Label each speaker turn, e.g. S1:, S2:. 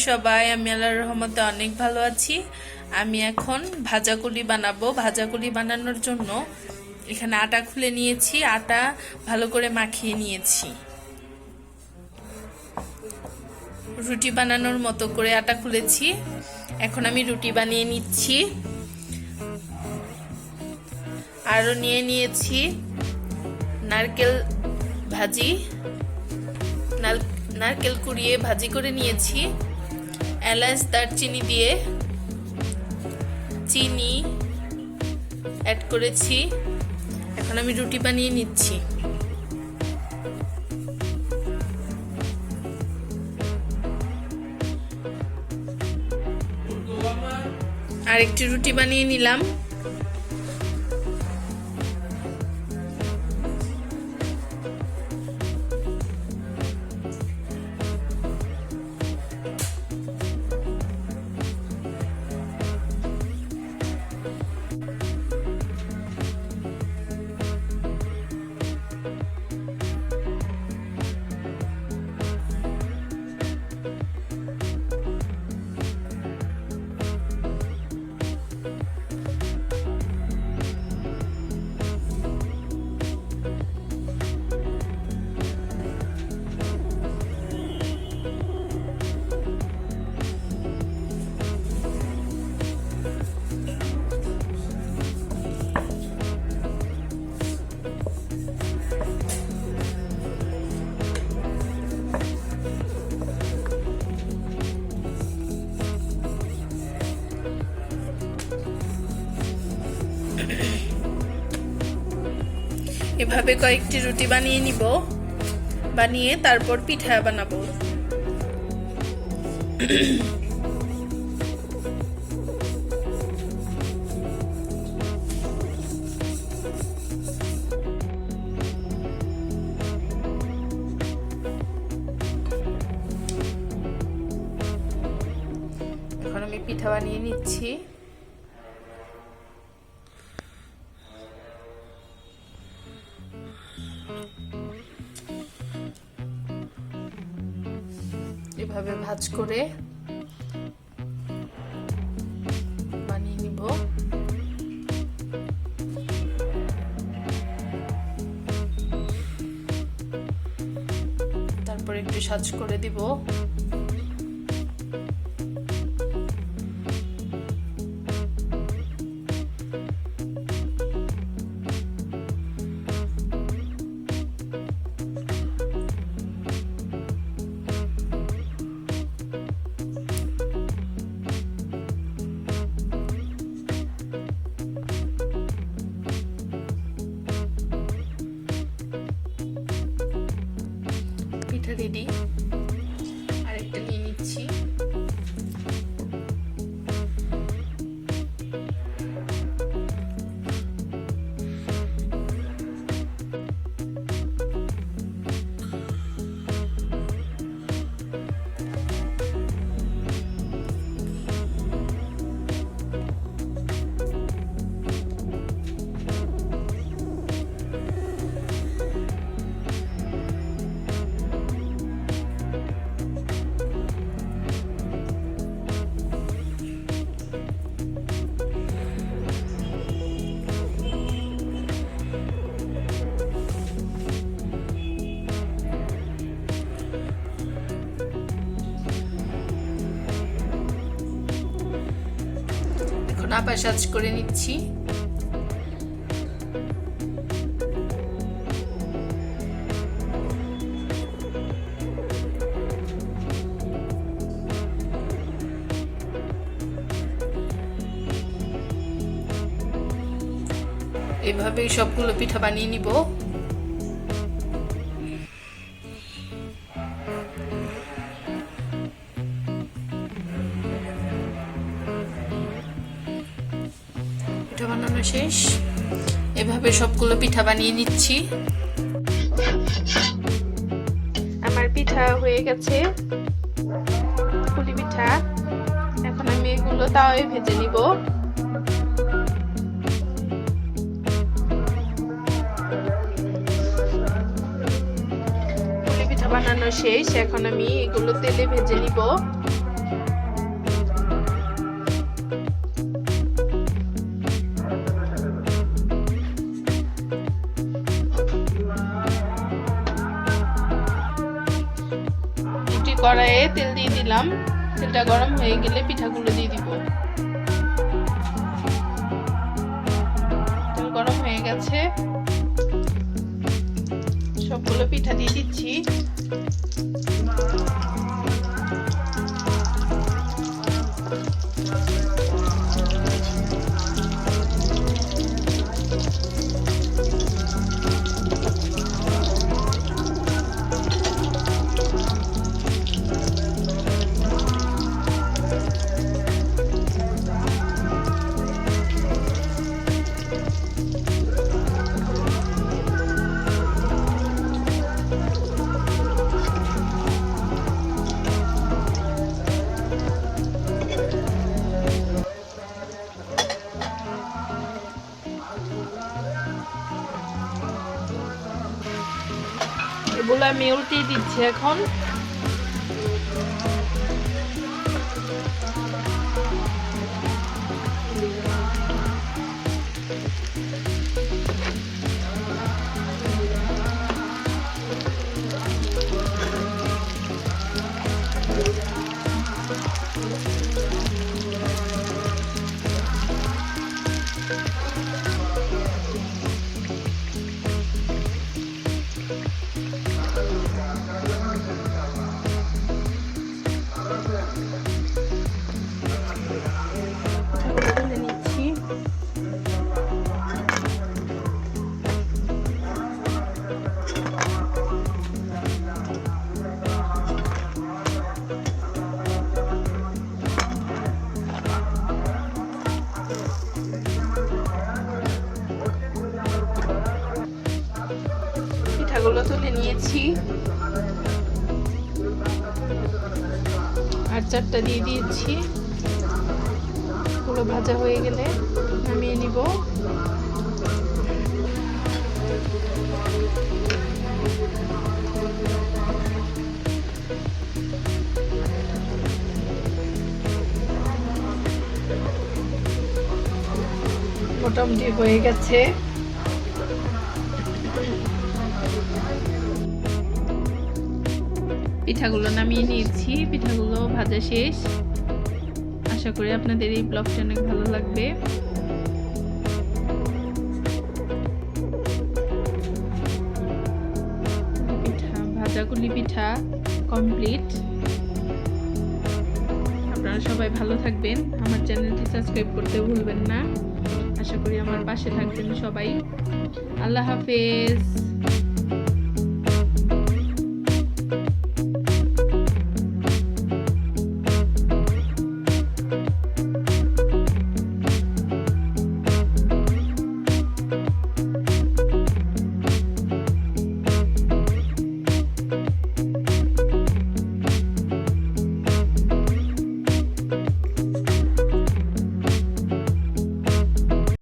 S1: সবাই? আমি আল্লাহর রহমতে অনেক ভালো আছি। আমি এখন ভাজাকুলি বানাবো। ভাজাকুলি বানানোর জন্য এখানে আটা খুলে নিয়েছি, আটা ভালো করে মাখিয়ে নিয়েছি। রুটি বানানোর মতো করে আটা খুলেছি। এখন আমি রুটি বানিয়ে নিচ্ছি। আরও নিয়ে নিয়েছি নারকেল ভাজি, নারকেল কুড়িয়ে ভাজি করে নিয়েছি। এলাচ দারচিনি দিয়ে চিনি অ্যাড করেছি। এখন আমি রুটি বানিয়ে নিচ্ছি। আরেকটি রুটি বানিয়ে নিলাম। এভাবে কয়েকটি রুটি বানিয়ে নিব, বানিয়ে তারপর পিঠা বানাবো। এখন আমি পিঠা বানিয়ে নিচ্ছি। এভাবে ভাঁজ করে বানিয়ে নিব। তারপর একটু সাজ করে দিব। পিঠা রেডি। আরেকটা নিয়ে নিচ্ছি। আবার সাজ করে নিচ্ছি। এভাবে সবগুলো পিঠা বানিয়ে নিব। পিঠা বানানো শেষ। এভাবে সবগুলো পিঠা বানিয়ে নিচ্ছি। আমার পিঠা হয়ে গেছে, পুলি পিঠা। এখন আমি এগুলো তাওয়ায় ভেজে নিব। পুলি পিঠা বানানো শেষ। এখন আমি এগুলো তেলে ভেজে নিব। কড়াইয়ে তেল দিয়ে দিলাম। তেলটা গরম হয়ে গেলে পিঠাগুলো দিয়ে দিব। তেল গরম হয়ে গেছে, সবগুলো পিঠা দিয়ে দিচ্ছি। এগুলো আমি উল্টিয়ে দিচ্ছি এখন। পিঠাগুলো তুলে নিয়েছি, আর চারটা দিয়ে দিয়েছি। পুরো ভাজা হয়ে গেলে নামিয়ে নিব। মোটামুটি হয়ে গেছে। পিঠাগুলো নামিয়ে নিয়েছি, পিঠাগুলো ভাজা শেষ। আশা করি আপনাদের এই ব্লগটা অনেক ভালো লাগবে। ভাজাকুলি পিঠা কমপ্লিট। আপনারা সবাই ভালো থাকবেন, আমার চ্যানেলটি সাবস্ক্রাইব করতে ভুলবেন না। আশা করি আমার পাশে থাকবেন সবাই। আল্লাহ হাফেজ।